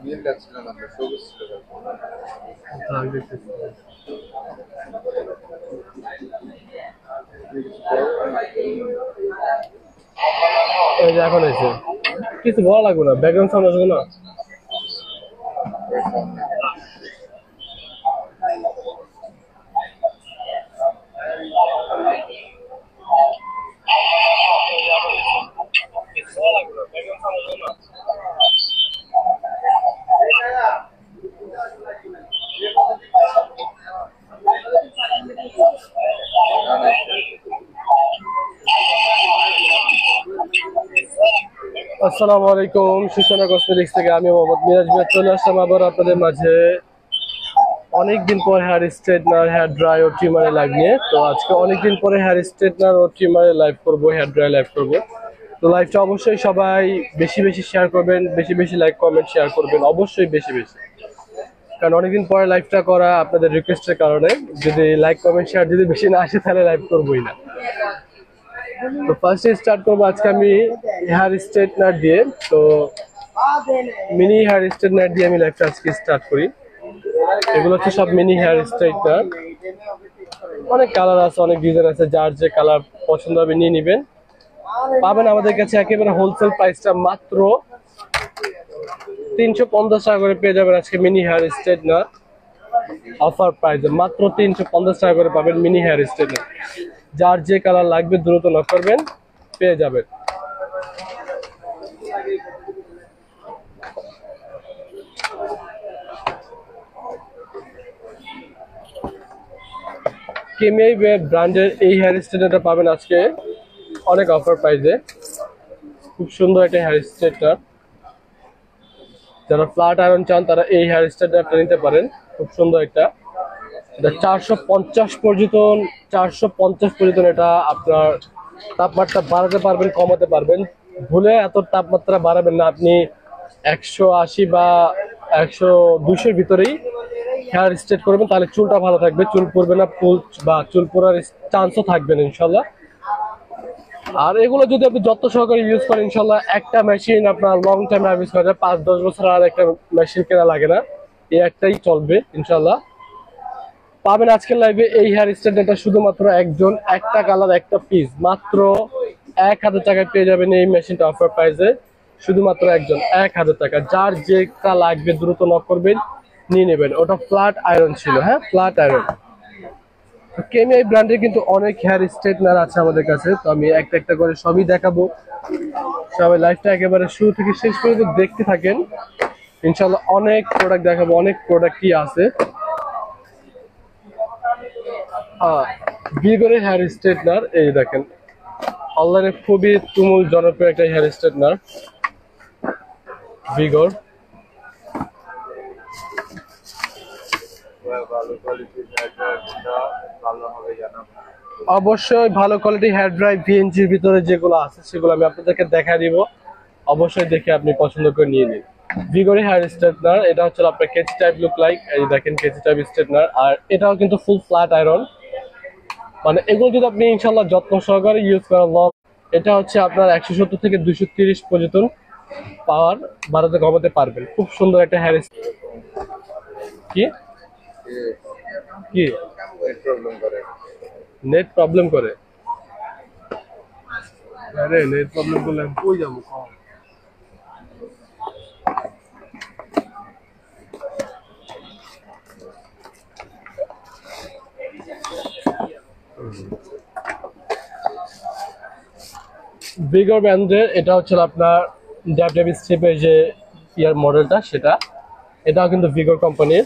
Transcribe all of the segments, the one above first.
এই যে এখন এসে কিছু বলা লাগবে না, ব্যাকগ্রাউন্ড সাউন্ড আসবে না। আসসালামু আলাইকুম, সূচনা কসমেটিক্স থেকে আমি মোহাম্মদ মিরাজ ভাই চলে আসলাম আবার আপনাদের মাঝে অনেকদিন পর হেয়ার স্ট্রেটনার, হেয়ার ড্রাই ও ট্রিমারের লাইভ নিয়ে। তো আজকে অনেকদিন পরে হেয়ার স্ট্রেটনার ও ট্রিমারের লাইভ করবো, হেয়ার ড্রাই লাইভ করবো। তো লাইভটা অবশ্যই সবাই বেশি বেশি শেয়ার করবেন, বেশি বেশি লাইক কমেন্ট শেয়ার করবেন, অবশ্যই বেশি বেশি, কারণ অনেকদিন পরে লাইভটা করা আপনাদের রিকোয়েস্টের কারণে। যদি লাইক কমেন্ট শেয়ার যদি বেশি না আসে তাহলে লাইভ করবোই না। তো ফার্স্টে স্টার্ট করবো আজকে আমি হেয়ার স্ট্রেটনার দিয়ে। তো মিনি হেয়ার স্ট্রেটনার দিয়ে আমি লাইভটা আজকে স্টার্ট করি। এগুলো হচ্ছে সব মিনি হেয়ার স্ট্রেটনার, অনেক কালার আছে, অনেক ডিজাইন আছে, যার যে কালার পছন্দ হবে নিয়ে নেবেন। পাবেন আমাদের কাছে একেবারে হোলসেল প্রাইসটা মাত্র 350 টাকা করে পেয়ে যাবেন আজকে মিনি হেয়ার স্ট্রেটনার অফার প্রাইসে। মাত্র 350 টাকা করে পাবেন মিনি হেয়ার স্ট্রেটনার। যার যে কালার লাগবে দ্রুত নক করবেন, পেয়ে যাবেন। কেমিআই ব্র্যান্ডের এই হেয়ার স্ট্রেটনারটা পাবেন আজকে অনেক অফার প্রাইসে। খুব সুন্দর একটা হেয়ার স্ট্রেটনার, যারা ফ্ল্যাট আয়রন চান তারা এই হেয়ার স্ট্রেটনারটা নিতে পারেন। খুব সুন্দর একটা, এটা 450 পর্যন্ত, 450 পর্যন্ত এটা আপনার তাপমাত্রা বাড়াতে পারবেন, কমাতে পারবেন। ভুলে এত তাপমাত্রা বাড়াবেন না আপনি। 180 বা 200 ভিতরেই হেয়ার স্ট্রেট করবেন, তাহলে চুলটা ভালো থাকবে, চুল পড়বে না, ফুল বা চুল পড়ার চান্সও থাকবে না ইনশাল্লাহ। আর এগুলো যদি আপনি যত্ন সহকারে ইউজ করেন ইনশাল্লাহ একটা মেশিন আপনার লং টাইম ইউজ করা যায়, 5-10 বছর আর একটা মেশিন কেনা লাগে না, এই একটাই চলবে ইনশাল্লাহ। পাবেন আজকের লাইভে এই হেয়ার স্ট্রেটনারটা শুধুমাত্র একজন, একটা কালার একটা পিস, মাত্র 1000 টাকায় পেয়ে যাবেন এই মেশিনটা অফার প্রাইসে। শুধুমাত্র একজন, 1000 টাকা। যার যেটা লাগবে দ্রুত নক করবেন, নিয়ে নেবেন। ওটা ফ্ল্যাট আয়রন ছিল, হ্যাঁ ফ্ল্যাট আয়রন। কেমিআই ব্র্যান্ডের কিন্তু অনেক হেয়ার স্ট্রেটনার আছে আমাদের কাছে, তো আমি একটা একটা করে সবই দেখাবো। সবাই লাইভটা একেবারে শুরু থেকে শেষ পর্যন্ত দেখতে থাকেন, ইনশাল্লাহ অনেক প্রোডাক্ট দেখাবো, অনেক প্রোডাক্টই আছে। ভিগরের হেয়ার স্ট্রেটনার, এই দেখেন অনলাইনে খুবই তুমুল জনপ্রিয় একটা হেয়ার স্ট্রেটনার ভিগর। অবশ্যই ভালো কোয়ালিটি হেয়ার ড্রাই ভিএনজির ভিতরে যেগুলো আছে সেগুলো আমি আপনাদেরকে দেখা দিব, অবশ্যই দেখে আপনি পছন্দ করে নিয়ে নিন। ভিগরের হেয়ার স্ট্রেটনার, এটা হচ্ছে আপনার কেচি টাইপ লুক লাইক, এই দেখেন কেচি টাইপ স্ট্রেটনার। আর এটাও কিন্তু ফুল ফ্ল্যাট আয়রন, মানে এগুলো যদি আপনি ইনশাল্লাহ যত্ন সহকারে ইউজ করেন, এটা হচ্ছে আপনার 170 থেকে 230 পর্যন্ত পাওয়ার বাড়াতে কমাতে পারবেন। খুব সুন্দর একটা হেয়ার। কি কি নেট প্রবলেম করে? আরে নেট প্রবলেম করলে আমি কই যাবো? ভিগর ব্র্যান্ডের এটা হচ্ছে আপনার ড্যাব স্টেপের যে ইয়ার মডেলটা, সেটা এটাও কিন্তু ভিগর কোম্পানির।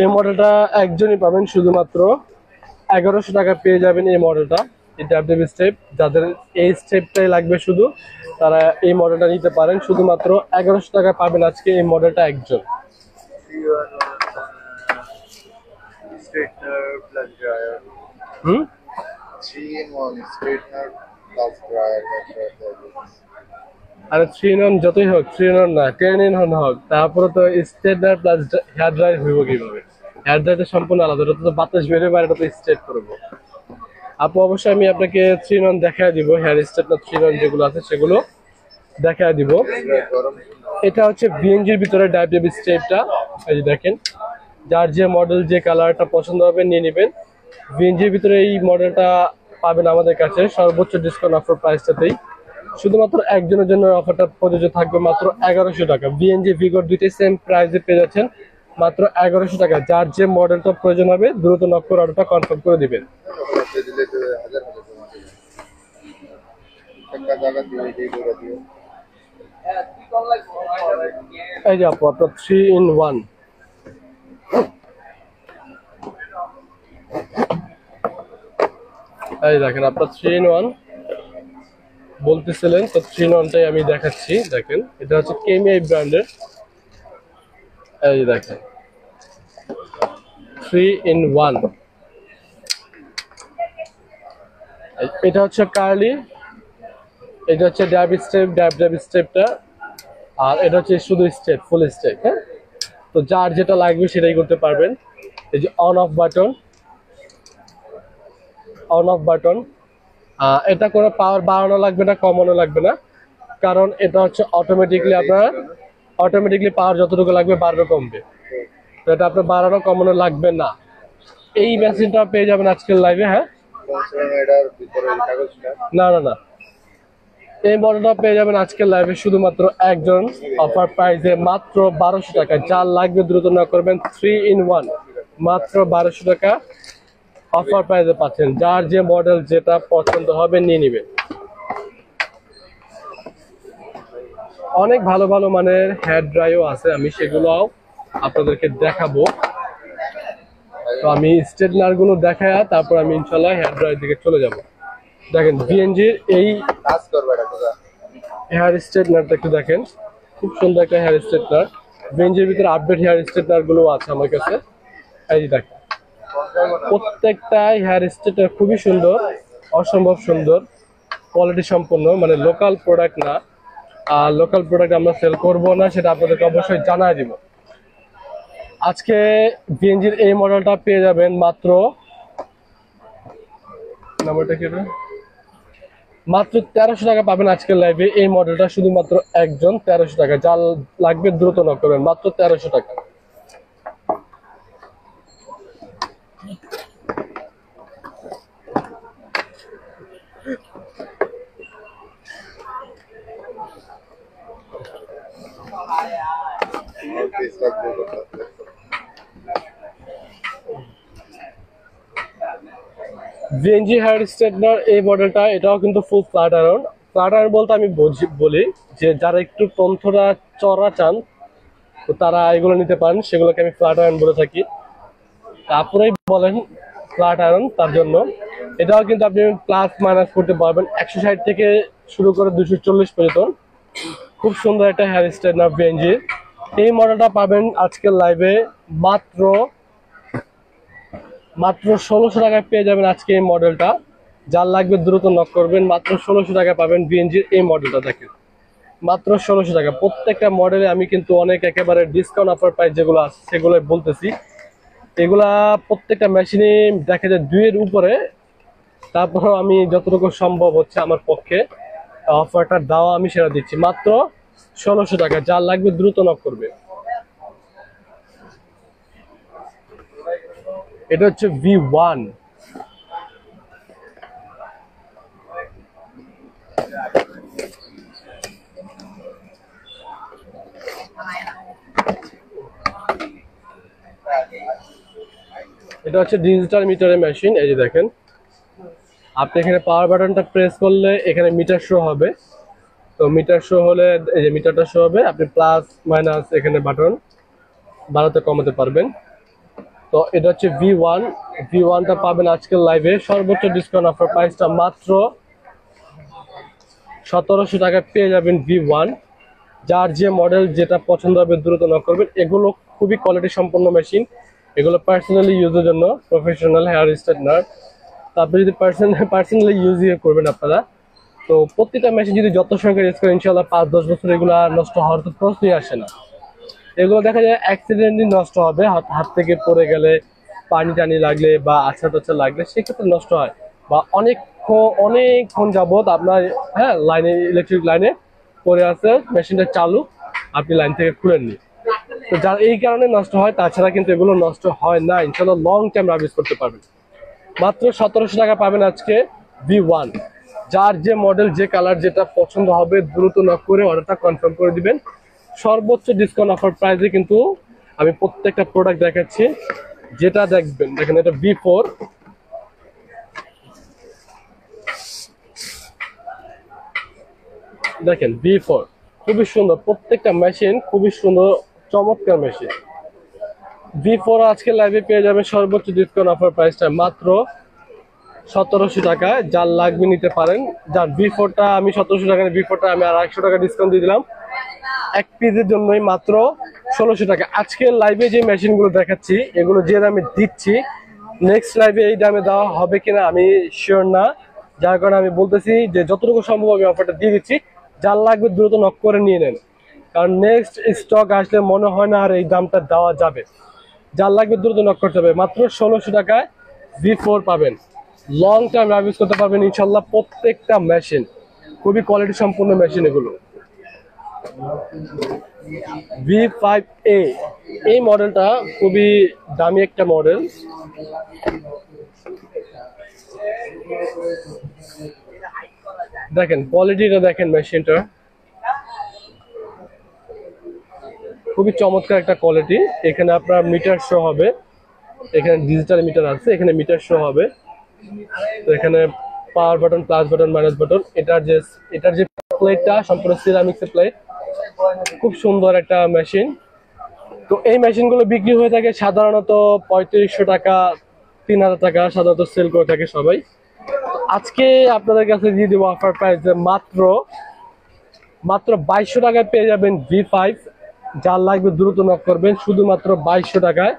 এই মডেলটা একজনই পাবেন, শুধুমাত্র 1100 টাকা পেয়ে যাবেন এই মডেলটা, এই ড্যাব স্টেপ। যাদের এই স্টেপটাই লাগবে শুধু, তারা এই মডেলটা নিতে পারেন। শুধুমাত্র 1100 টাকা পাবেন আজকে এই মডেলটা একজন। হুম, 3 in 1 straightener plus dryer. আরে 3 in 1 যতই হোক, 3 in 1 না 10 in 1 হোক, তারপরে তো স্ট্রেটনার প্লাস হেয়ার ড্রাই হইব কিভাবে? হেয়ার ড্রাইটা সম্পূর্ণ আলাদা, এটা তো বাতাস বেরোবে আর এটা তো স্ট্রেট করবো। আপু অবশ্যই আমি আপনাকে 3 in 1 দেখায় দিব, হেয়ার স্ট্রেটনার 3 in 1 যেগুলো আছে সেগুলো। দেখা দিব। এটা হচ্ছে বিএনজির ভিতরে ডায়াবেটিস স্টেপটা, এই যে দেখেন, যার যে মডেল যে কালারটা পছন্দ হবে নিয়ে নেবেন। বিএনজির ভিতরে এই মডেলটা পাবেন আমাদের কাছে সর্বোচ্চ ডিসকাউন্ট অফার প্রাইসটাতেই। শুধুমাত্র একজনের জন্য অফারটা প্রযোজ্য থাকবে মাত্র 1100 টাকা। বিএনজি ভিগোর দুইটাই সেম প্রাইসে পেয়ে যাচ্ছেন মাত্র 1100 টাকা। যার যে মডেলটা প্রয়োজন হবে দ্রুত নক করে অর্ডারটা কনফার্ম করে দিবেন। এই যে আপু আপনার 3 in 1, এই দেখেন আপনার 3 in 1 বলতেছিলেন, তো 3 in 1টাই আমি দেখাচ্ছি। দেখেন এটা হচ্ছে কেমিআই ব্র্যান্ডের, এই যে দেখেন 3 in 1। এটা হচ্ছে কার্লি, এটা হচ্ছে ডায়াবেটিস স্টেপটা, আর এটা হচ্ছে শুধু স্টেপ, ফুল স্টেপ। হ্যাঁ, তো যার যেটা লাগবে সেটাই করতে পারবেন। এই যে অন অফ বাটন, এটা করে পাওয়ার বাড়ানো লাগবে না, কমানো লাগবে না, কারণ এটা হচ্ছে অটোমেটিকলি পাওয়ার যতটুকু লাগবে বাড়বে কমবে। তো এটা আপনার বাড়ানো কমানো লাগবে না। এই মেশিনটা পেয়ে যাবেন আজকের লাইভে। হ্যাঁ, না, এই মডেলটা পেয়ে যাবেন আজকের লাইভে শুধুমাত্র একজন, অফার প্রাইসে মাত্র 1200 টাকা। যার লাগবে দ্রুত না করবেন, 3 in 1 মাত্র 1200 টাকা অফার প্রাইসে পাচ্ছেন। যার যে মডেল যেটা পছন্দ হবে নিয়ে নেবেন। অনেক ভালো ভালো মানের হেয়ার ড্রাইও আছে, আমি সেগুলোও আপনাদেরকে দেখাবো। তো আমি স্ট্রেটনার গুলো দেখায় তারপর আমি ইনশাল্লাহ হেয়ার ড্রাইয়ের দিকে চলে যাব। দেখেন বিএনজির এই হেয়ার স্ট্রেটনারটা একটু দেখেন, খুব সুন্দর একটা হেয়ার স্ট্রেটনার। বিএনজির ভিতরে আপডেট হেয়ার স্ট্রেটনার গুলো আছে আমার কাছে, এই যে দেখেন প্রত্যেকটা হেয়ার স্ট্রেটনার খুবই সুন্দর, অসম্ভব সুন্দর, কোয়ালিটি সম্পন্ন, মানে লোকাল প্রোডাক্ট না। আর লোকাল প্রোডাক্ট আমরা সেল করবো না, সেটা আপনাদেরকে অবশ্যই জানাই দিব। আজকে বিএনজির এই মডেলটা পেয়ে যাবেন মাত্র, নাম্বারটা কি, মাত্র 1300 টাকা পাবেন আজকের লাইভে। এই মডেলটা শুধুমাত্র একজন, 1300 টাকা। যার লাগবে দ্রুত নক করবেন, মাত্র 1300 টাকা। বিএনজি হেয়ার স্ট্রেটনার এই মডেলটা, এটাও কিন্তু ফুল ফ্ল্যাট আয়রন। ফ্ল্যাট আয়রন বলতে আমি বলি যে যারা একটু তন্থরা চড়া চান তো তারা এগুলো নিতে পারেন, সেগুলোকে আমি ফ্ল্যাট আয়রন বলে থাকি। তারপরেই বলেন ফ্ল্যাট আয়রন, তার জন্য এটাও কিন্তু আপনি প্লাস মাইনাস করতে পারবেন 160 থেকে শুরু করে 240 পর্যন্ত। খুব সুন্দর একটা হেয়ার স্ট্রেটনার বিএনজি। এই মডেলটা পাবেন আজকের লাইভে মাত্র 1600 টাকায় পেয়ে যাবেন আজকে এই মডেলটা। যার লাগবে দ্রুত নক করবেন, মাত্র 1600 টাকায় পাবেন বিএনজির এই মডেলটা। দেখেন মাত্র 1600 টাকা। প্রত্যেকটা মডেলে আমি কিন্তু অনেক একেবারে ডিসকাউন্ট অফার প্রাইস যেগুলো আছে সেগুলো বলতেছি। এগুলা প্রত্যেকটা মেশিনে দেখা যায় 2 এর উপরে, তারপর আমি যতটুকু সম্ভব হচ্ছে আমার পক্ষে অফারটা দেওয়া, আমি সেটা দিচ্ছি মাত্র 1600 টাকা। যার লাগবে দ্রুত নক করবে। এটা হচ্ছে V1, এটা হচ্ছে ডিজিটাল মিটারের মেশিন। এই যে দেখেন, আপনি এখানে পাওয়ার বাটনটা প্রেস করলে এখানে মিটার শো হবে। তো মিটার শো হলে এই যে মিটারটা শো হবে, আপনি প্লাস মাইনাস এখানে বাটন বাড়াতে কমাতে পারবেন। তো এটা হচ্ছে V1টা পাবেন আজকের লাইভে সর্বোচ্চ ডিসকাউন্ট অফার প্রাইসটা মাত্র 1700 টাকায় পেয়ে যাবেন V1। যার যে মডেল যেটা পছন্দ হবে দ্রুত নক করবেন। এগুলো খুবই কোয়ালিটি সম্পন্ন মেশিন, এগুলো পার্সোনালি ইউজের জন্য, প্রফেশনাল হেয়ার স্ট্রেটনার। তারপরে যদি পার্সোনালি ইউজ করবেন আপনারা, তো প্রত্যেকটা মেশিন যদি যত সংখ্যা ইউজ করেন ইনশাআল্লাহ 5-10 বছর এগুলো নষ্ট হওয়ার তো প্রশ্নই আসে না। এগুলো দেখা যায় অ্যাক্সিডেন্টলি নষ্ট হবে, হাত থেকে পড়ে গেলে, পানি টানি লাগলে বা আছড়া টাছড়া লাগলে সেক্ষেত্রে নষ্ট হয়, বা অনেকক্ষণ যাবত আপনার লাইনে, ইলেকট্রিক লাইনে পরে আছে, মেশিনটা চালু, আপনি লাইন থেকে খুলেননি। তো যার এই কারণে নষ্ট হয়, তাছাড়া কিন্তু এগুলো নষ্ট হয় না, ইনশাল্লাহ লং টাইম রাবিজ করতে পারবেন। মাত্র 1700 টাকা পাবেন আজকে V1। যার যে মডেল, যে কালার, যেটা পছন্দ হবে দ্রুত নক করে অর্ডারটা কনফার্ম করে দিবেন। সর্বোচ্চ ডিসকাউন্ট অফার প্রাইসে কিন্তু আমি প্রত্যেকটা প্রোডাক্ট দেখাচ্ছি। যেটা দেখবেন, দেখেন এটা V4, দেখেন V4 খুবই সুন্দর, প্রত্যেকটা মেশিন খুবই সুন্দর, চমৎকার মেশিন। V4 আজকে লাইভে পেয়ে যাবেন সর্বোচ্চ ডিসকাউন্ট অফার প্রাইসটা মাত্র 1700 টাকা। যার লাগবে নিতে পারেন। যার V4টা আমি 1700 টাকা, V4টা আমি আর 100 টাকা ডিসকাউন্ট দিয়ে দিলাম এক পিসের জন্যই, মাত্র 1600 টাকা। আজকে লাইভে যে মেশিনগুলো দেখাচ্ছি, এগুলো যে দামে দিচ্ছি, নেক্সট লাইভে এই দামে দেওয়া হবে কিনা আমি শিওর না। যার কারণে আমি বলতেছি যে যতটুকু সম্ভব আমি অফারটা দিয়ে দিচ্ছি। যার লাগবে দ্রুত নক করে নিয়ে নেন, কারণ নেক্সট স্টক আসলে মনে হয় না আর এই দামটা দেওয়া যাবে। যার লাগবে দ্রুত নক করতে হবে। মাত্র 1600 টাকায় V4 পাবেন, লং টাইম রাইজ করতে পারবেন ইনশাল্লাহ। প্রত্যেকটা মেশিন খুবই কোয়ালিটি সম্পূর্ণ মেশিন এগুলো। V5A এই মডেলটা খুবই দামি একটা মডেল। দেখেন কোয়ালিটিটা, দেখেন মেশিনটা খুবই চমৎকার একটা কোয়ালিটি। এখানে আপনার মিটার শো হবে, এখানে ডিজিটাল মিটার আছে, এখানে মিটার শো হবে। তো এখানে power button, plus button, minus button. এটার যে প্লেটটা সম্পূর্ণ সিরামিক্সের প্লেট, খুব সুন্দর একটা মেশিন। তো এই মেশিনগুলো বিক্রি হয়ে থাকে সাধারণত 3500 টাকা, 3000 টাকা সাধারণত সেল করে থাকে সবাই। আজকে আপনাদের কাছে দিয়ে দেবো অফার প্রাইসে মাত্র 2200 টাকায় পেয়ে যাবেন V5। যার লাগবে দ্রুত নক করবেন, শুধুমাত্র 2200 টাকায়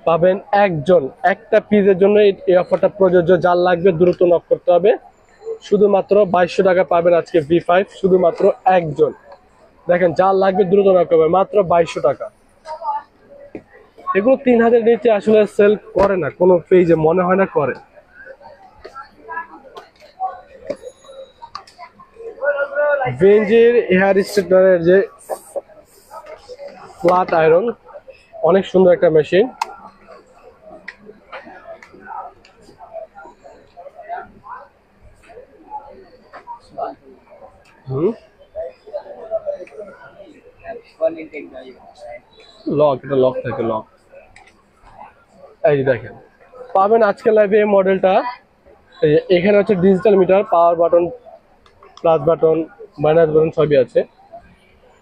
পাবেন একজন। একটা পিসের জন্য এই অফারটা প্রযোজ্য। যার লাগবে দ্রুত নক করতে হবে, শুধুমাত্র 2200 টাকা পাবেন আজকে V5, শুধুমাত্র একজন। দেখেন যার লাগবে দ্রুত নক করবেন, মাত্র 2200 টাকা। এগুলো 3000 নিচে আসলে সেল করে না কোনো পেজে, মনে হয় না করে। বেঞ্জের হেয়ার স্ট্রেটনারের যে ফ্ল্যাট আয়রন, অনেক সুন্দর একটা মেশিন। লক, এটা লক থাকে, লক। এই যে দেখেন পাবেন আজকে লাইভে এই মডেলটা। এখানে হচ্ছে digital meter, power button, plus button, minus button সবই আছে।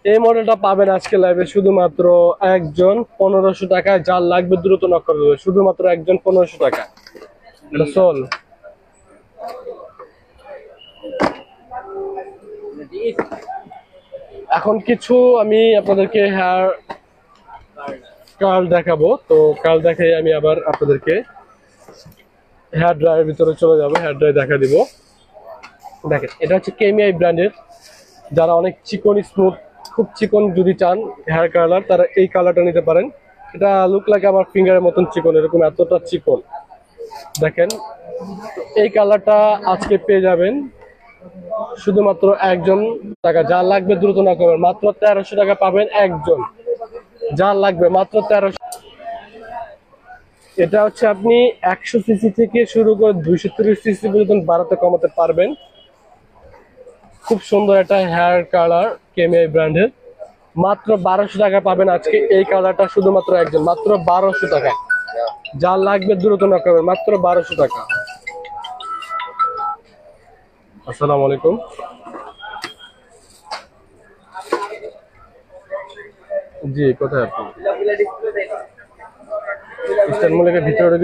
এই মডেলটা পাবেন আজকে লাইভে শুধুমাত্র একজন 1500 টাকায়। যার লাগবে দ্রুত নক করে দেবে, শুধুমাত্র একজন 1500 টাকা। এটা সোল। এখন কিছু আমি আপনাদেরকে হেয়ার কার্ল দেখাবো। তো কার্ল দেখে আমি আবার আপনাদেরকে হেয়ার ড্রায়ার ভিতরে চলে যাবো, হেয়ার ড্রায়ার দেখা দিব। দেখেন এটা হচ্ছে কেমিআই ব্র্যান্ডের। যারা অনেক চিকন, স্মুথ, খুব চিকন যদি চান হেয়ার কালার, তারা এই কালারটা নিতে পারেন। এটা লুক লাগে আমার ফিঙ্গারের মতন চিকন, এরকম এতটা চিকন। দেখেন এই কালারটা আজকে পেয়ে যাবেন শুধুমাত্র একজন টাকা। যার লাগবে দ্রুত না করবেন, মাত্র 1300 টাকা পাবেন একজন। যার লাগবে মাত্র 1300। এটা হচ্ছে আপনি 100 সিসি থেকে শুরু করে 230 সিসি পর্যন্ত বাড়াতে কমাতে পারবেন। খুব সুন্দর একটা হেয়ার কালার কেমিআই ব্র্যান্ডের, মাত্র 1200 টাকা পাবেন আজকে এই কালারটা, শুধুমাত্র একজন, মাত্র 1200 টাকা। যার লাগবে দ্রুত না করবেন, মাত্র 1200 টাকা। আসসালামু আলাইকুম। জি, কোথায় আপনি? ইস্টার্ন মলের ভিতরে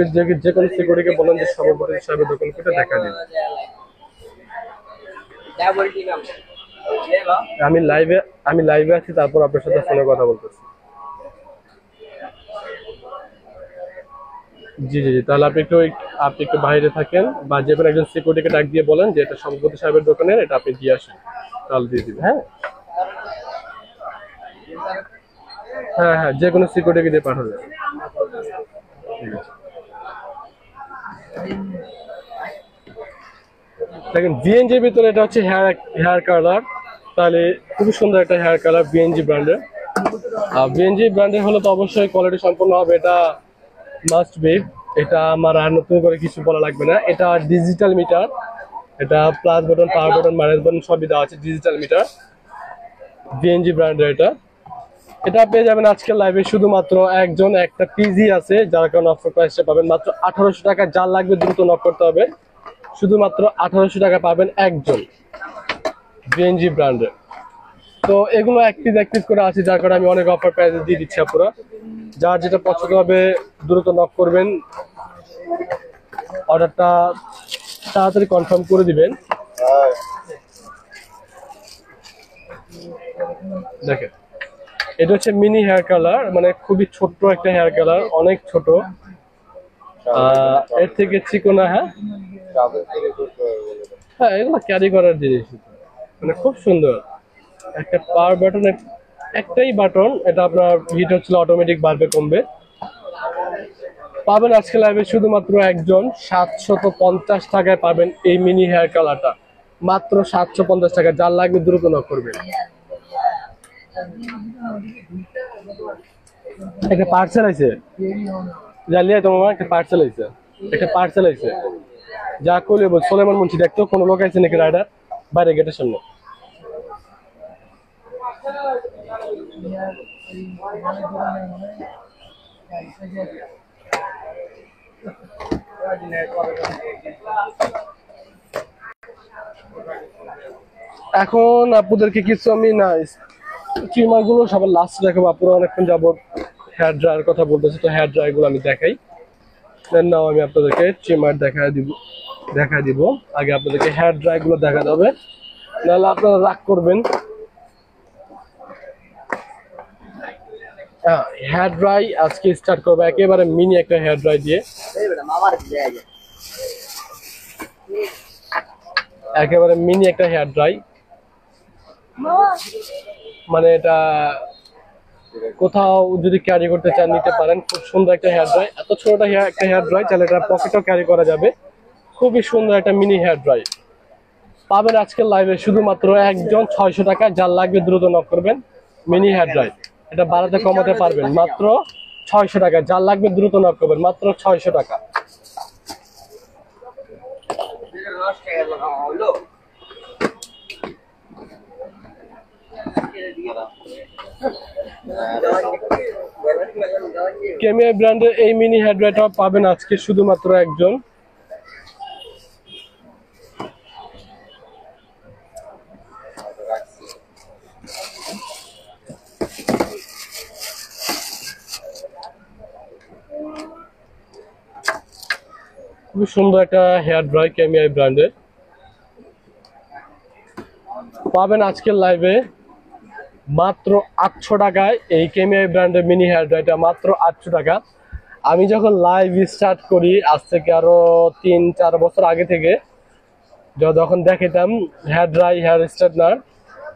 যে কোনো সিকিউরিটিকে বলেন যে সভাপতি সাহেবের দোকান কোথায়, দেখা দিন। আমি লাইভে আছি, তারপর আপনার সাথে ফোনে কথা বলতেছি। জি জি জি, তাহলে আপনি একটু বাইরে থাকেন, বা যে কোনো একজন সিকিউরিটিকে ডাক দিয়ে বলেন যে এটা সভাপতি সাহেবের দোকানের, এটা আপনি দিয়ে আসেন, তাহলে দিয়ে দিবেন। হ্যাঁ হ্যাঁ হ্যাঁ, যে কোনো সিকিউরিটিকে দিয়ে পাঠাবেন। ঠিক আছে। দেখেন বিএনজির ভিতরে এটা হচ্ছে হেয়ার কালার, তাহলে খুবই সুন্দর একটা হেয়ার কালার বিএনজি ব্র্যান্ডের। বিএনজি ব্র্যান্ডের হলে তো অবশ্যই কোয়ালিটি সম্পন্ন হবে, এটা মাস্ট বি। এটা আমার আর নতুন করে কিছু বলা লাগবে না। এটা ডিজিটাল মিটার, এটা plus button, power button, minus button সবই দেওয়া আছে। ডিজিটাল মিটার বিএনজি ব্র্যান্ডের এটা। এটা পেয়ে যাবেন আজকের লাইভে শুধুমাত্র একজন, একটা পিজি আছে যার কারণে অফার প্রাইসটা পাবেন মাত্র 1800 টাকা। যার লাগবে দ্রুত নক করতে হবে, শুধুমাত্র 1800 টাকা পাবেন একজন বিএনজি ব্র্যান্ডের। তো এগুলো অ্যাক্টিভ করে আছে যার কারণে আমি অনেক অফার প্রাইসে দিয়ে দিচ্ছি আপনারা। যার যেটা পছন্দ হবে দ্রুত নক করবেন, অর্ডারটা তাড়াতাড়ি কনফার্ম করে দিবেন। দেখেন এটা হচ্ছে মিনি হেয়ার কালার, মানে খুবই ছোট্ট একটা হেয়ার কালার, অনেক ছোট। এর থেকে চিকনা। হ্যাঁ হ্যাঁ, এগুলো ক্যারি করার জিনিস, মানে খুব সুন্দর। একটা পাওয়ার বাটনের একটাই বাটন, এটা আপনার হিট হচ্ছিল অটোমেটিক বাড়বে কমবে। পাবেন আজকে লাইভে শুধুমাত্র একজন, 750 টাকায় পাবেন এই মিনি হেয়ার কালারটা, মাত্র 750 টাকা। যার লাগবে দ্রুত নক করবেন। একটা পার্সেল আছে, জানলিয়ে তোমার একটা পার্সেল আছে, একটা পার্সেল আছে। যা করলে বল সোলেমান মুন্সি দেখতো কোন লোক আছে নাকি রাইডার বাইরে গেটের সামনে। এখন আপনাদেরকে কিছু আমি না ট্রিমার গুলো সবার লাস্ট দেখাবো। আপনারা অনেকক্ষণ যাবত হেয়ার ড্রায়ার কথা বলতেছে, তো হেয়ার ড্রায়ার গুলো আমি দেখাই। দেন নাও আমি আপনাদেরকে ট্রিমার দেখা দিব। আগে আপনাদেরকে হেয়ার ড্রায়ার গুলো দেখাতে হবে, নাহলে আপনারা রাগ করবেন। হেয়ার ড্রাই আজকে স্টার্ট করবো একেবারে মিনি একটা হেয়ার ড্রাই দিয়ে। একেবারে মিনি একটা হেয়ার ড্রাই, মানে এটা কোথাও যদি ক্যারি করতে চান নিতে পারেন। খুব সুন্দর একটা হেয়ার ড্রাই, এত ছোট একটা হেয়ার ড্রাই, তাহলে এটা পকেটেও ক্যারি করা যাবে। খুবই সুন্দর একটা মিনি হেয়ার ড্রাই পাবেন আজকের লাইভে শুধুমাত্র একজন, 600 টাকা। যার লাগবে দ্রুত নক করবেন। মিনি হেয়ার ড্রাই, এটা বাড়াতে কমাতে পারবেন মাত্র 600 টাকা। যার লাগবে দ্রুত নক করবেন, মাত্র 600 টাকা। কেমিয়া ব্র্যান্ডের এই মিনি হেয়ার ড্রাইটা পাবেন আজকে শুধুমাত্র একজন। খুবই সুন্দর একটা হেয়ার ড্রাই কেমিয়া ব্র্যান্ডের পাবেন আজকের লাইভে মাত্র 800 টাকায়। এই কেমিয়া ব্র্যান্ডের মিনি হেয়ার ড্রাইটা মাত্র 800 টাকা। আমি যখন লাইভ স্টার্ট করি আজ থেকে আরো 3-4 বছর আগে থেকে, যখন দেখাতাম হেয়ার ড্রাই হেয়ার স্ট্রেটনার,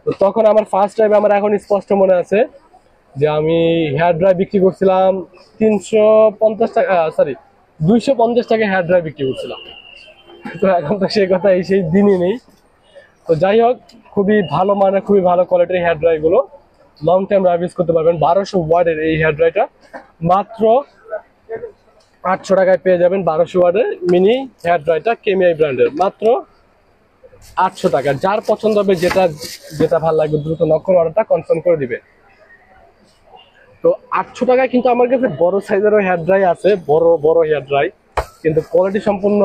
তো তখন আমার ফার্স্ট টাইম, আমার এখন স্পষ্ট মনে আছে যে আমি হেয়ার ড্রাই বিক্রি করছিলাম 350 টাকা, সরি 250 টাকা হেয়ার ড্রাই বিক্রি করছিলাম। তো এখন তো সেই কথা সেই দিনই নেই। তো যাই হোক, খুবই ভালো মানের, খুবই ভালো কোয়ালিটির হেয়ার ড্রাই গুলো লং টাইম রাইজ করতে পারবেন। 1200 ওয়াটের এই হেয়ার ড্রাইটা মাত্র 800 টাকায় পেয়ে যাবেন। 1200 ওয়াটের মিনি হেয়ার ড্রাইটা কেমিআই ব্র্যান্ডের মাত্র 800 টাকা। যার পছন্দ হবে, যেটা ভালো লাগবে দ্রুত নক করে অর্ডারটা কনফার্ম করে দিবে। তো 800 টাকায় কিন্তু আমার কাছে বড় সাইজেরও হেয়ার ড্রাই আছে, বড় হেয়ার ড্রাই, কিন্তু কোয়ালিটি সম্পূর্ণ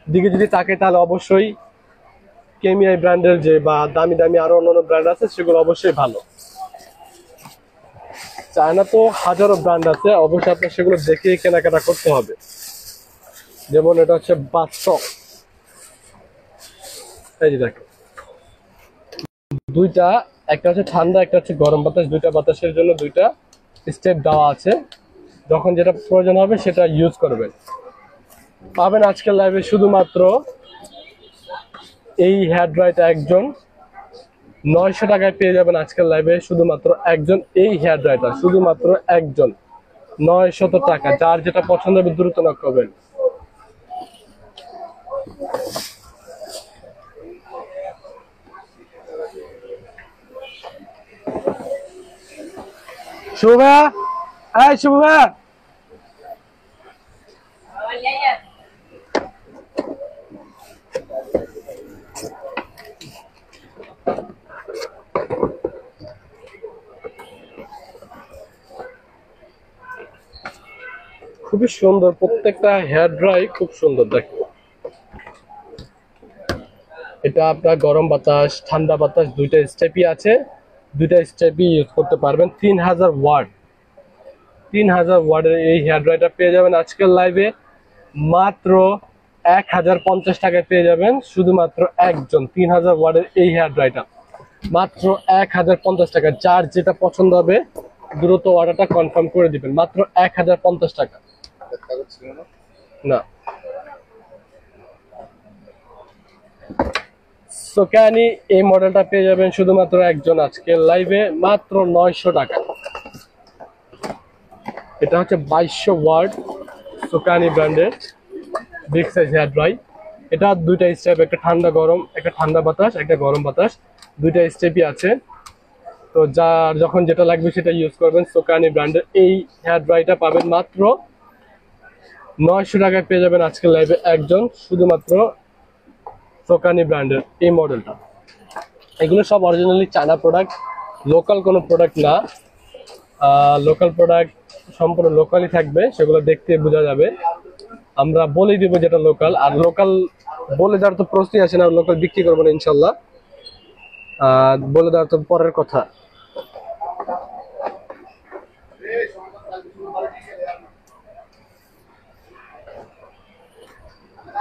দিকে যদি তাকে তাহলে অবশ্যই কেমিআই ব্র্যান্ডের যে বা দামি আরো অন্যান্য ব্র্যান্ড আছে সেগুলো অবশ্যই ভালো। চায়না তো হাজারো ব্র্যান্ড আছে, অবশ্যই আপনার সেগুলো দেখে কেনাকাটা করতে হবে। যেমন এটা হচ্ছে বাস্তব, এই যে দেখো দুইটা, একটা হচ্ছে ঠান্ডা, একটা হচ্ছে গরম বাতাস। দুইটা বাতাসের জন্য দুইটা স্টেপ দেওয়া আছে, যখন যেটা প্রয়োজন হবে সেটা ইউজ করবেন। পাবেন আজকের লাইভে শুধুমাত্র এই হেয়ার ড্রাইটা একজন, 900 টাকায় পেয়ে যাবেন আজকের লাইভে শুধুমাত্র একজন। এই হেয়ার ড্রাইটা শুধুমাত্র একজন, 900 টাকা। যার যেটা পছন্দ হবে দ্রুত নক করবেন। শুভ ভাইয়া, এই শুভ ভাইয়া, খুবই সুন্দর প্রত্যেকটা হেয়ার ড্রাই, খুব সুন্দর দেখো। এটা আপনার গরম বাতাস ঠান্ডা বাতাস দুইটা স্টেপই আছে, দুইটা স্টেপই ইউজ করতে পারবেন। 3000 ওয়াট, 3000 ওয়াটের এই হেয়ার ড্রাইটা পেয়ে যাবেন আজকের লাইভে মাত্র 1050 টাকায় পেয়ে যাবেন শুধুমাত্র একজন। 3000 ওয়াটের এই হেয়ার ড্রাইটা মাত্র 1050 টাকা। যার যেটা পছন্দ হবে দ্রুত অর্ডারটা কনফার্ম করে দিবেন, মাত্র 1050 টাকা। না সোকানি এই মডেলটা পেয়ে যাবেন শুধুমাত্র একজন আজকের লাইভে মাত্র 900 টাকা। এটা হচ্ছে 2200 ওয়াট সোকানি ব্র্যান্ডের বিগ সাইজ হেয়ার ড্রাই। এটা দুইটা স্টেপ, একটা ঠান্ডা গরম, একটা ঠান্ডা বাতাস, একটা গরম বাতাস, দুইটা স্টেপই আছে। তো যার যখন যেটা লাগবে সেটা ইউজ করবেন। সোকানি ব্র্যান্ডের এই হেয়ার ড্রাইটা পাবেন মাত্র 900 টাকায় পেয়ে যাবেন আজকের লাইভে একজন, শুধুমাত্র সোকানি ব্র্যান্ডের এই মডেলটা। এগুলো সব অরিজিনালি চায়না প্রোডাক্ট, লোকাল কোনো প্রোডাক্ট না। লোকাল প্রোডাক্ট সম্পূর্ণ লোকালই থাকবে, সেগুলো দেখতে বোঝা যাবে। আমরা বলে দিব যেটা লোকাল, আর লোকাল বলে দেওয়ার তো প্রশ্নই আসে না, লোকাল বিক্রি করবো না ইনশাল্লাহ। বলে দেওয়ার তো পরের কথা।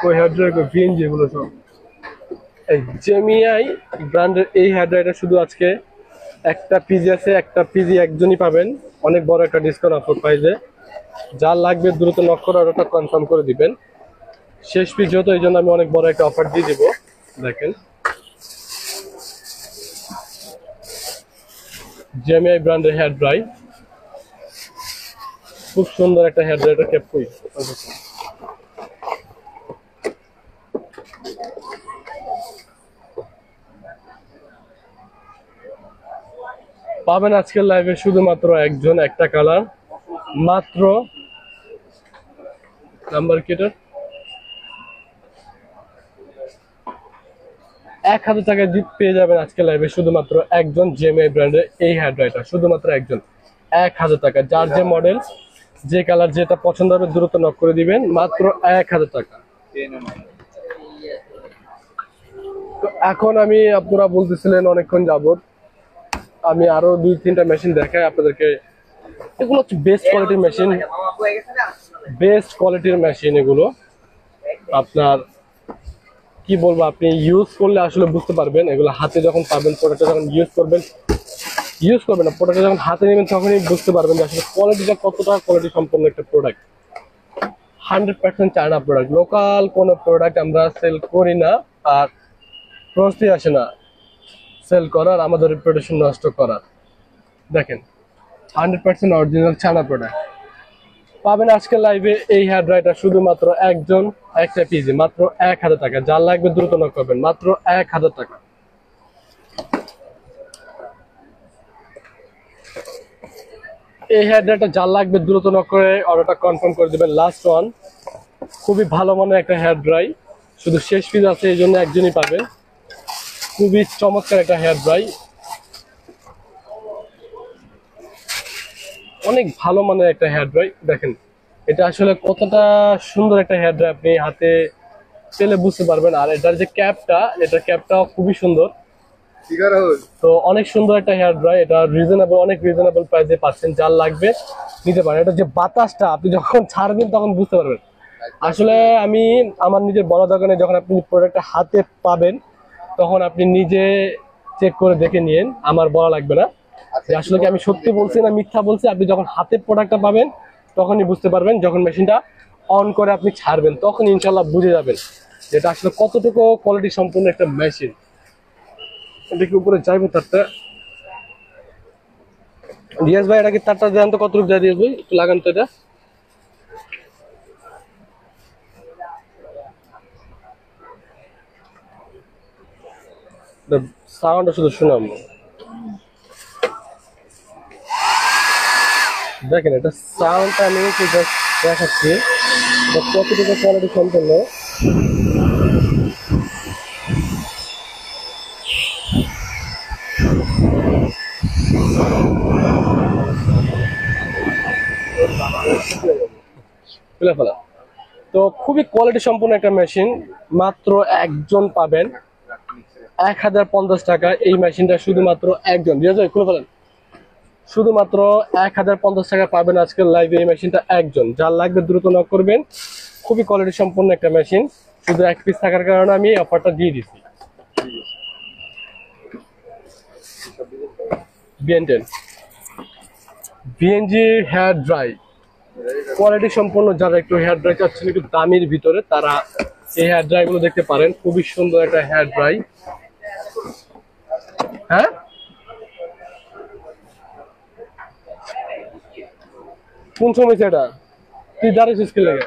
ওই হেয়ার ড্রাই যেগুলো সব এই জেমিআই ব্র্যান্ডের এই হেয়ার ড্রাইটা শুধু আজকে একটা পিজি আছে, একটা পিজি একজনই পাবেন, অনেক বড় একটা ডিসকাউন্ট অফার প্রাইসে। যার লাগবে দ্রুত নক করে অর্ডারটা কনফার্ম করে দিবেন। শেষ পিস যেহেতু এই জন্য আমি অনেক বড় একটা অফার দিয়ে দিব। দেখেন জেমিআই ব্র্যান্ডের হেয়ার ড্রাই, খুব সুন্দর একটা হেয়ার ড্রাইটা ক্যাপকুই পাবেন আজকের লাইভে শুধুমাত্র একজন, একটা কালার, মাত্র নাম্বার কেটার 1000 টাকায় পেয়ে যাবেন আজকে লাইভে শুধুমাত্র একজন জেমিআই ব্র্যান্ডের এই হেয়ার ড্রাইটা, শুধুমাত্র একজন, 1000 টাকা। যার যে মডেল যে কালার যেটা পছন্দ হবে দ্রুত নক করে দিবেন, মাত্র 1000 টাকা। তো এখন আমি আপনারা বলতেছিলেন অনেকক্ষণ যাবত, আমি আরো 2-3টা মেশিন দেখাই আপনাদেরকে। এগুলো হচ্ছে বেস্ট কোয়ালিটির মেশিন, বেস্ট কোয়ালিটির মেশিন এগুলো। আপনার কি বলবো, আপনি ইউজ করলে আসলে বুঝতে পারবেন। এগুলো হাতে যখন পাবেন, প্রোডাক্টটা যখন ইউজ করবেন না, প্রোডাক্টটা যখন হাতে নেবেন তখনই বুঝতে পারবেন যে আসলে কোয়ালিটিটা কতটা কোয়ালিটি সম্পন্ন একটা প্রোডাক্ট। 100% চায়না প্রোডাক্ট, লোকাল কোনো প্রোডাক্ট আমরা সেল করি না, আর প্রশ্নই আসে না সেল করার, আমাদের রেপুটেশন নষ্ট করার। দেখেন 100% অরিজিনাল চায়না প্রোডাক্ট পাবেন আজকে লাইভে এই হেয়ার ড্রাইটা শুধুমাত্র একজন, একটা পিজি, মাত্র 1000 টাকা। যার লাগবে দ্রুত নক করবেন, মাত্র 1000 টাকা। এই হেয়ার ড্রাইটা যার লাগবে দ্রুত নক করে অর্ডারটা কনফার্ম করে দিবেন। লাস্ট ওয়ান, খুবই ভালো মানের একটা হেয়ার ড্রাই, শুধু শেষ পিস আছে এই জন্য একজনই পাবে। খুবই চমৎকার একটা হেয়ার ড্রাই, অনেক ভালো মানের একটা হেয়ার ড্রাই। দেখেন এটা আসলে কতটা সুন্দর একটা হেয়ার ড্রাই আপনি হাতে পেলে বুঝতে পারবেন। আর এটার যে ক্যাপটা, এটার ক্যাপটাও খুবই সুন্দর। তো অনেক সুন্দর একটা হেয়ার ড্রাই, এটা রিজনেবল, অনেক রিজনেবল প্রাইসে পাচ্ছেন। যার লাগবে নিতে পারেন। এটা যে বাতাসটা আপনি যখন ছাড়বেন তখন বুঝতে পারবেন। আসলে আমি আমার নিজের বড় দোকানে যখন আপনি প্রোডাক্টটা হাতে পাবেন তখন আপনি নিজে চেক করে দেখে নিন, আমার বলা লাগবে না যে আসলে কি আমি সত্যি বলছি না মিথ্যা বলছি। আপনি যখন হাতে প্রোডাক্টটা পাবেন তখনই বুঝতে পারবেন, যখন মেশিনটা অন করে আপনি ছাড়বেন তখন ইনশাল্লাহ বুঝে যাবেন যেটা আসলে কতটুকু কোয়ালিটি সম্পূর্ণ একটা মেশিন। দেখি উপরে যাইবো তারটা, রিয়াজ ভাই এটা কি তারটা দেন তো, কতটুকু যায় রিয়াজ ভাই, একটু লাগান তো এটা। সাউন্ডটা শুধু শুনাম। দেখেন এটা সাউন্ডটা আমি একটু just দেখাচ্ছি, এটা কতটুকু কোয়ালিটি সম্পন্ন। খুলে ফেলা। তো খুবই কোয়ালিটি সম্পন্ন একটা মেশিন, মাত্র একজন পাবেন 1050 টাকা। এই মেশিনটা শুধুমাত্র একজন, খুলে ফেলেন, শুধুমাত্র 1050 টাকা পাবেন আজকের লাইভে এই মেশিনটা একজন। যার লাগবে দ্রুত নক করবেন। খুবই কোয়ালিটি সম্পন্ন একটা মেশিন, শুধু এক পিস থাকার কারণে আমি অফারটা দিয়ে দিচ্ছি। বিএন10 বিএনজি হেয়ার ড্রাই, কোয়ালিটি সম্পন্ন। যারা একটু হেয়ার ড্রাই চাচ্ছেন একটু দামির ভিতরে, তারা এই হেয়ার ড্রাই গুলো দেখতে পারেন। খুবই সুন্দর একটা হেয়ার ড্রাই। হ্যাঁ, কোন সময় সেটা তুই দাঁড়িয়েছিস কি লাগে?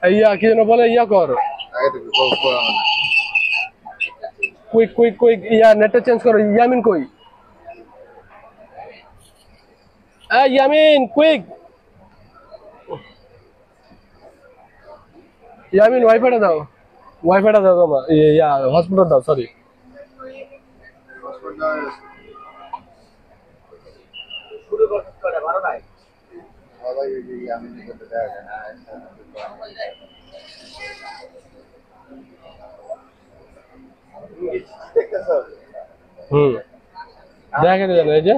ইয়া কি যেন বলে, ইয়া কর, কুইক কুইক কুইক, ইয়া নেটটা চেঞ্জ করো। ইয়ামিন কই? ইয়ামিন কুইক, ইয়ামিন ওয়াইফাইটা দাও, ওয়াইফাইটা দাও তোমার, ইয়া হসপিটাল দাও, সরি। দেখে জানো এই যে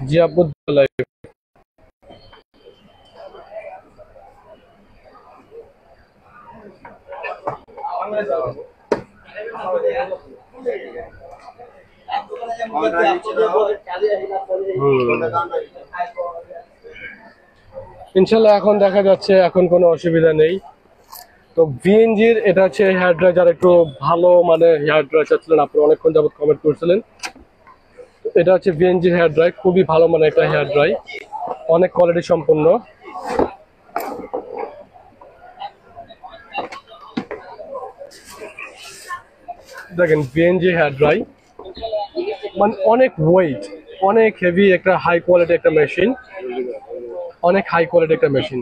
জি আপু ইনশাল্লাহ এখন দেখা যাচ্ছে এখন কোনো অসুবিধা নেই। তো ভিএনজির এটা হচ্ছে হেয়ার ড্রাই, যারা একটু ভালো মানে হেয়ার ড্রাই চাচ্ছিলেন, আপনি অনেকক্ষণ যাবত কমেন্ট করছিলেন। এটা হচ্ছে ভিএনজির হেয়ার ড্রাই, খুবই ভালো মানে একটা হেয়ার ড্রাই, অনেক কোয়ালিটি সম্পন্ন। দেখেন ভিএনজি হেয়ার ড্রাই, মানে অনেক ওয়েট, অনেক হেভি একটা হাই কোয়ালিটি একটা মেশিন, অনেক হাই কোয়ালিটি একটা মেশিন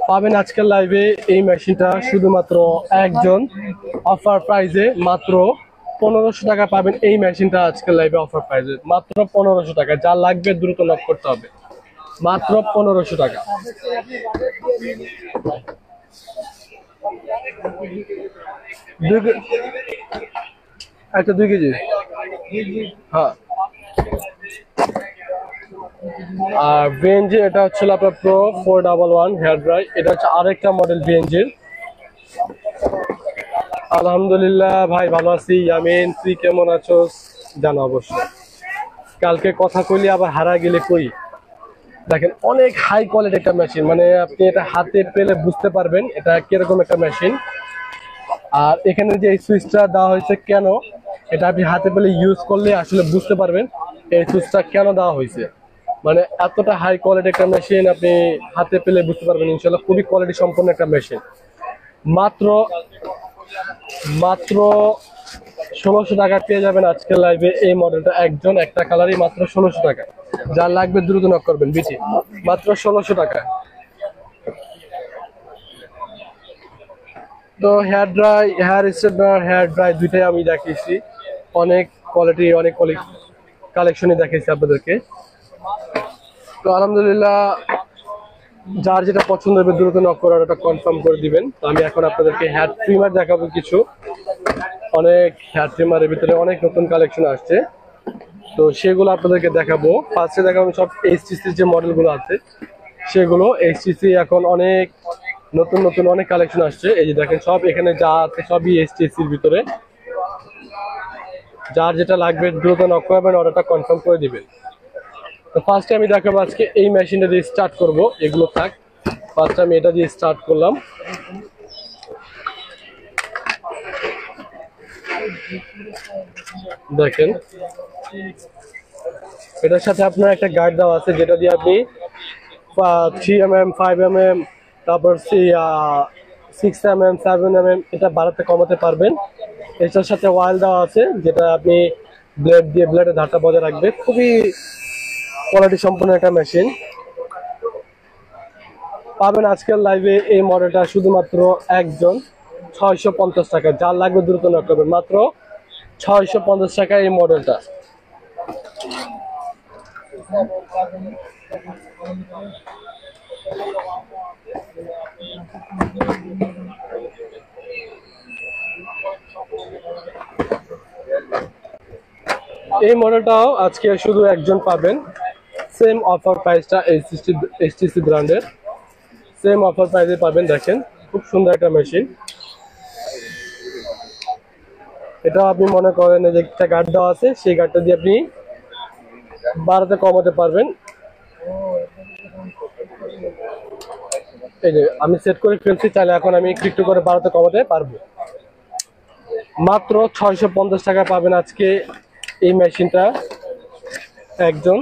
পাবেন আজকের লাইভে। এই মেশিনটা শুধুমাত্র একজন, অফার প্রাইজে মাত্র 1500 টাকা পাবেন এই মেশিনটা আজকের লাইভে অফার প্রাইজে মাত্র 1500 টাকা। যা লাগবে দ্রুত নক করতে হবে, মাত্র 1500 টাকা। আচ্ছা 2 কেজি, হ্যাঁ। আর বিএনজি এটা হচ্ছে আপনার প্রো 411 হেয়ার ড্রাই, এটা হচ্ছে আরেকটা মডেল বিএনজির। আলহামদুলিল্লাহ ভাই ভালো আছি। ইয়ামিন তুই কেমন আছো জানো অবশ্যই, কালকে কথা কইলি আবার হারা গেলে কই। দেখেন অনেক হাই কোয়ালিটি একটা মেশিন, মানে আপনি এটা হাতে পেলে বুঝতে পারবেন এটা কিরকম একটা মেশিন। আর এখানে যে এই সুইচটা দেওয়া হয়েছে কেন, এটা আপনি হাতে পেলে ইউজ করলে আসলে বুঝতে পারবেন এই সুইচটা কেন দেওয়া হয়েছে। মানে এতটা হাই কোয়ালিটি একটা মেশিন আপনি হাতে পেলে বুঝতে পারবেন ইনশাল্লাহ। খুবই কোয়ালিটি সম্পন্ন একটা মেশিন, মাত্র মাত্র 1600 টাকা পেয়ে যাবেন আজকের লাইভে এই মডেলটা একজন, একটা কালারই মাত্র 1600 টাকা। যার লাগবে দ্রুত নক করবেন বিটি, মাত্র 1600 টাকা। তো hair dry, hair straightener, hair dry দুইটাই আমি দেখিয়েছি, অনেক কোয়ালিটি অনেক কালেকশনই দেখিয়েছি আপনাদেরকে। তো আলহামদুলিল্লাহ যার যেটা পছন্দ হবে দ্রুত নক করে ওটা কনফার্ম করে দিবেন। তো আমি এখন আপনাদেরকে হেয়ার ট্রিমার দেখাবো কিছু, অনেক হেয়ার ট্রিমারের ভিতরে অনেক নতুন কালেকশন আসছে, তো সেগুলো আপনাদেরকে দেখাবো। ফার্স্টে দেখাবো সব এইচটিসির যে মডেলগুলো আছে সেগুলো। এইচটিসি এখন অনেক নতুন নতুন অনেক কালেকশন আসছে, এই যে দেখেন সব এখানে যা আছে সবই এইচটিসির ভিতরে। যার যেটা লাগবে দ্রুত নক করবেন, অর্ডারটা কনফার্ম করে দিবেন। তো ফার্স্টে আমি দেখাবো আজকে এই মেশিনটা দিয়ে স্টার্ট করব, এগুলো থাক। ফার্স্টে আমি এটা দিয়ে স্টার্ট করলাম। দেখেন এটার সাথে আপনার একটা গার্ড দেওয়া আছে, যেটা দিয়ে আপনি 3 mm 5 mm তারপর 6 mm 7 mm এটা বাড়াতে কমাতে পারবেন। এটার সাথে ওয়াইল দেওয়া আছে, যেটা আপনি ব্লেড দিয়ে ব্লেডের ধারটা বজায় রাখবে। খুবই কোয়ালিটি সম্পন্ন একটা মেশিন পাবেন আজকের লাইভে। এই মডেলটা শুধুমাত্র একজন 650 টাকা। যার লাগবে দ্রুত নক করবেন, মাত্র 650 টাকা এই মডেলটা। এই মডেলটাও আজকে শুধু একজন পাবেন। সেম অফার প্রাইসটা এইচটিসি ব্র্যান্ডের, সেম অফার প্রাইসে পাবেন। দেখেন খুব সুন্দর একটা মেশিন। এটা আপনি মনে করেন যে একটা গার্ড দেওয়া আছে, সেই গার্ডটা দিয়ে আপনি বাড়াতে কমাতে পারবেন। এই যে আমি সেট করে ফেলছি, চাইলে এখন আমি একটু করে বাড়াতে কমাতে পারবো। মাত্র 650 টাকায় পাবেন আজকে এই মেশিনটা একজন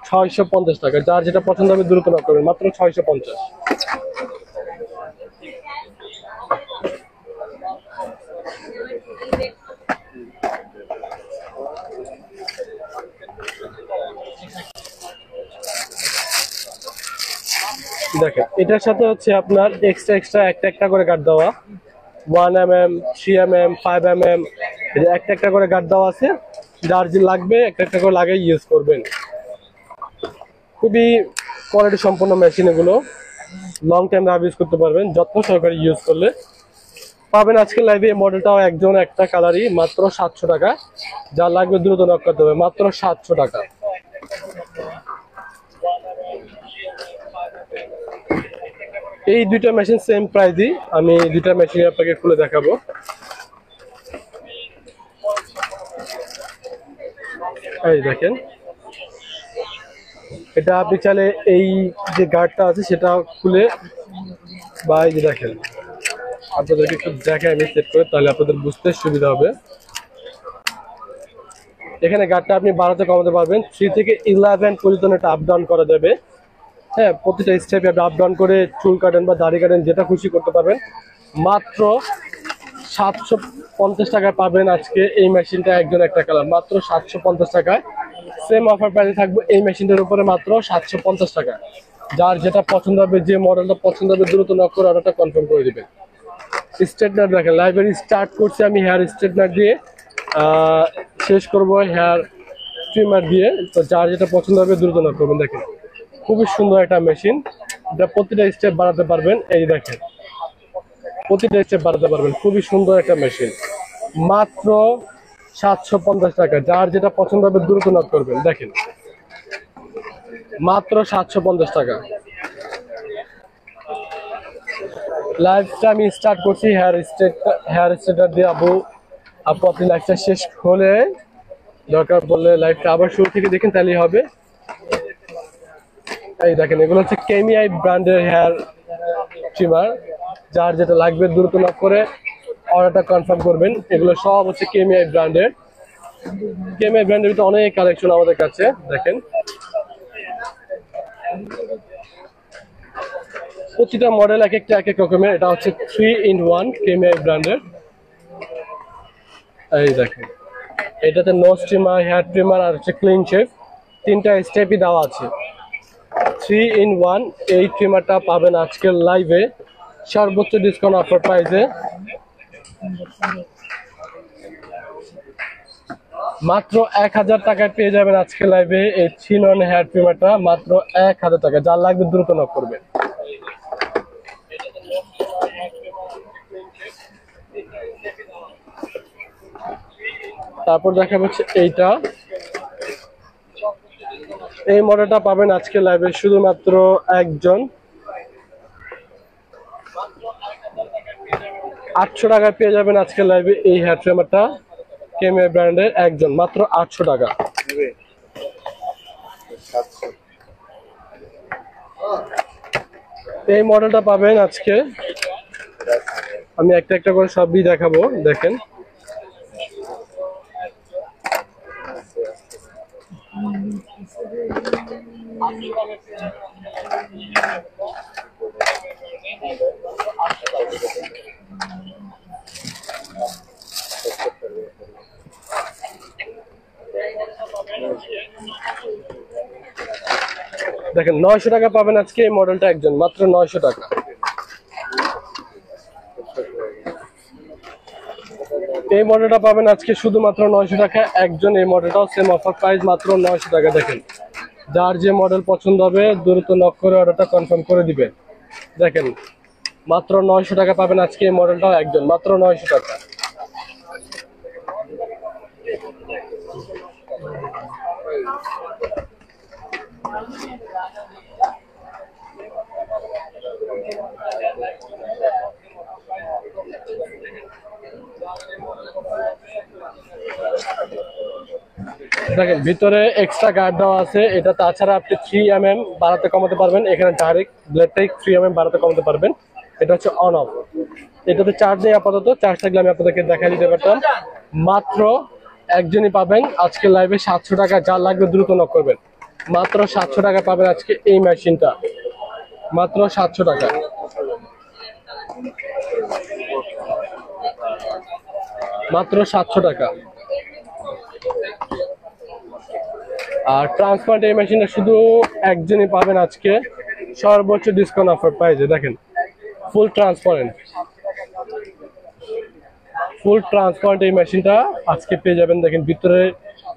650 টাকা। যার যেটা পছন্দ হবে দ্রুত নক করবেন, মাত্র 650। দেখেন এটার সাথে হচ্ছে আপনার এক্সট্রা একটা করে গার্ড দেওয়া, 1 mm 3 mm 5 mm একটা করে গার্ড দেওয়া আছে। যার যে লাগবে একটা করে লাগিয়ে ইউজ করবেন। খুবই কোয়ালিটি সম্পন্ন মেশিন, এগুলো লং টাইম ইউজ করতে পারবেন যত্ন সহকারে ইউজ করলে। পাবেন আজকে লাইভে এই মডেলটাও একজন একটা কালারই, মাত্র 700 টাকা। যা লাগবে দ্রুত নক করতে হবে, মাত্র 700 টাকা। এই দুইটা মেশিন সেম প্রাইসই। আমি দুইটা মেশিন আপনাকে খুলে দেখাবো। এই দেখেন এটা আপনি চাইলে এই যে গার্ডটা আছে সেটা খুলে, বা এই যে দেখেন আপনাদেরকে একটু দেখাই আমি সেট করে, তাহলে আপনাদের বুঝতে সুবিধা হবে। এখানে গার্ডটা আপনি বাড়াতে কমাতে পারবেন। 3 থেকে 11 পর্যন্ত এটা আপ ডাউন করা যাবে। হ্যাঁ, প্রতিটা স্টেপে আপনি আপ ডাউন করে চুল কাটেন বা দাড়ি কাটেন, যেটা খুশি করতে পারবেন। মাত্র 750 টাকায় পাবেন আজকে এই মেশিনটা একজন একটা কালার, মাত্র 750 টাকায়। সেম অফার প্রাইসে থাকবে এই মেশিনটার উপরে, মাত্র 750 টাকা। যার যেটা পছন্দ হবে, যে মডেলটা পছন্দ হবে দ্রুত নক করে অর্ডারটা কনফার্ম করে দিবেন। স্ট্রেটনার দেখেন, লাইব্রেরি স্টার্ট করছি আমি হেয়ার স্ট্রেটনার দিয়ে, শেষ করব হেয়ার ট্রিমার দিয়ে। তো যার যেটা পছন্দ হবে দ্রুত নক করবেন। দেখেন খুবই সুন্দর একটা মেশিন, এটা প্রতিটা স্টেপ বাড়াতে পারবেন। এই দেখেন প্রতিটা স্টেপ বাড়াতে পারবেন, খুবই সুন্দর একটা মেশিন। মাত্র 750 টাকা। যার যেটা পছন্দ হবে দ্রুত নক করবেন। দেখেন মাত্র 750 টাকা। লাইভটা আমি স্টার্ট করছি হেয়ার স্ট্রেটার দিয়ে। আপু আপনি লাইভটা শেষ হলে দরকার পড়লে লাইভটা আবার শুরু থেকে দেখেন, তাহলেই হবে। এই দেখেন এগুলো হচ্ছে কেমিআই ব্র্যান্ডের হেয়ার ট্রিমার। যার যেটা লাগবে দ্রুত নক করে অর্ডারটা কনফার্ম করবেন। এগুলো সব হচ্ছে কেমিআই ব্র্যান্ডের। কেমিআই ব্র্যান্ডের ভিতরে অনেক কালেকশন আমাদের কাছে। দেখেন প্রতিটা মডেল এক এক রকমের। এটা হচ্ছে 3-in-1 কেমিআই ব্র্যান্ডের। এই দেখেন এটাতে নোজ ট্রিমার, হেয়ার ট্রিমার আর হচ্ছে ক্লিন শেভ, তিনটা স্টেপই দেওয়া আছে। 3-in-1 এই ট্রিমারটা পাবেন আজকের লাইভে সর্বোচ্চ ডিসকাউন্ট অফার প্রাইসে, মাত্র 1000 টাকায় পেয়ে যাবেন আজকে লাইভে এই 3-in-1 হেয়ার ট্রিমারটা, মাত্র 1000 টাকা। যার লাগবে দ্রুত নক করবেন। তারপর দেখা যাচ্ছে এইটা, এই মডেলটা পাবেন আজকে লাইভে শুধুমাত্র একজন 800 টাকায় পেয়ে যাবেন আজকে লাইভে এই হেয়ার ট্রিমারটা। কেমিয়া ব্র্যান্ডের একজন, মাত্র 800 টাকা। নেবে 700। এই মডেলটা পাবেন আজকে, আমি একটা একটা করে সবই দেখাবো, দেখেন। দেখেন 900 টাকা পাবেন আজকে এই মডেলটা একজন, মাত্র 900 টাকা। এই মডেলটা পাবেন আজকে শুধুমাত্র 900 টাকা একজন। এই মডেলটাও সেম অফার প্রাইস, মাত্র 900 টাকা। দেখেন, যার যে মডেল পছন্দ হবে দ্রুত নক করে অর্ডারটা কনফার্ম করে দিবেন। দেখেন, মাত্র 900 টাকা পাবেন আজকে এই মডেলটাও একজন, মাত্র 900 টাকা। দেখেন, ভিতরে এক্সট্রা গার্ড দেওয়া আছে। এটা তাছাড়া আপনি 3mm বাড়াতে কমাতে পারবেন। এখানে ডাইরেক্ট ব্লেডটাই 3mm বাড়াতে কমাতে পারবেন। এটা হচ্ছে অন অফ। এটাতে চার্জ নেই আপাতত, চার্জ থাকলে আমি আপনাদেরকে দেখাই দিতে পারতাম। মাত্র একজনই পাবেন আজকে লাইভে 700 টাকা। যার লাগবে দ্রুত নক করবেন। মাত্র 700 টাকা পাবেন আজকে এই মেশিনটা, মাত্র 700 টাকা। মাত্র 700 টাকা। আর ট্রান্সপারেন্ট এই মেশিনটা শুধু একজনই পাবেন আজকে, সর্বোচ্চ ডিসকাউন্ট অফার প্রাইসে। দেখেন, ফুল ট্রান্সপারেন্ট, ফুল ট্রান্সপারেন্ট এই মেশিনটা আজকে পেয়ে যাবেন। দেখেন, ভিতরে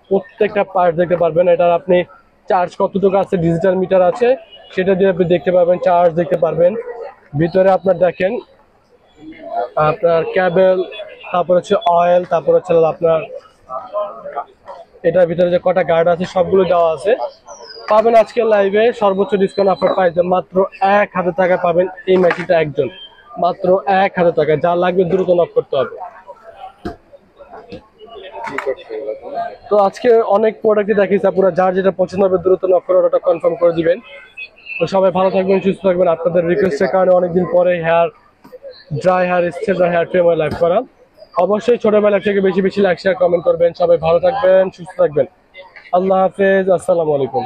প্রত্যেকটা পার্ট দেখতে পারবেন। এটার আপনি চার্জ কতটুকু আছে, ডিজিটাল মিটার আছে, সেটা দিয়ে আপনি দেখতে পারবেন, চার্জ দেখতে পারবেন। ভিতরে আপনার দেখেন আপনার ক্যাবেল, তারপর হচ্ছে অয়েল, তারপর হচ্ছে আপনার এটার ভিতরে যে কটা গার্ড আছে সবগুলো দেওয়া আছে। পাবেন আজকে লাইভে সর্বোচ্চ ডিসকাউন্ট অফার প্রাইসে, মাত্র 1000 টাকা পাবেন এই মেশিনটা একজন, মাত্র 1000 টাকা। যা লাগবে দ্রুত নক করতে হবে। তো আজকে অনেক প্রোডাক্টই দেখিয়েছি, পুরো যার যেটা পছন্দ হবে দ্রুত নক করে ওটা কনফার্ম করে দিবেন। তো সবাই ভালো থাকবেন, সুস্থ থাকবেন। আপনাদের রিকোয়েস্টের কারণে অনেকদিন পরে dry hair, straight hair trimmer live করা। অবশ্যই ছোটবেলা থেকে বেশি বেশি লাইক শেয়ার কমেন্ট করবেন। সবাই ভালো থাকবেন, সুস্থ থাকবেন। আল্লাহ হাফেজ, আসসালামু আলাইকুম।